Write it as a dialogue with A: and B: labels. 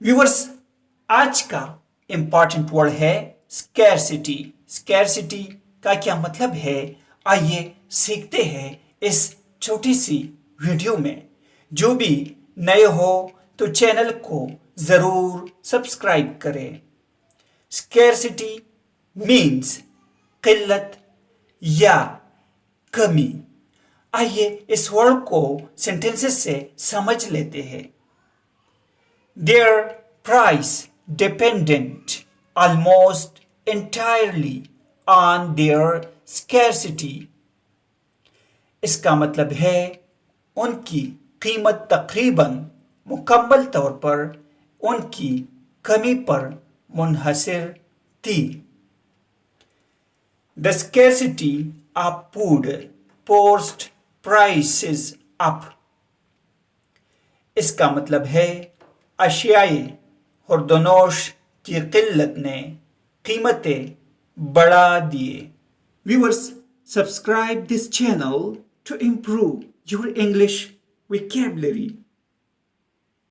A: Viewers, आज का important word है स्कैरसिटी। स्कैरसिटी का क्या मतलब है, आइए सीखते हैं इस छोटी सी वीडियो में। जो भी नए हो तो चैनल को जरूर सब्सक्राइब करें। स्कैरसिटी मीन्स किल्लत या कमी। आइए इस वर्ड को सेंटेंसेस से समझ लेते हैं। Their price dependent almost entirely on their scarcity. इसका मतलब है उनकी कीमत तकरीबन मुकम्मल तौर पर उनकी कमी पर मुनहसर थी। The scarcity of food forced prices up. इसका मतलब है अशियाई खुर्दनोश की किल्लत ने कीमतें बढ़ा दिए। Viewers, subscribe this channel to improve your English vocabulary.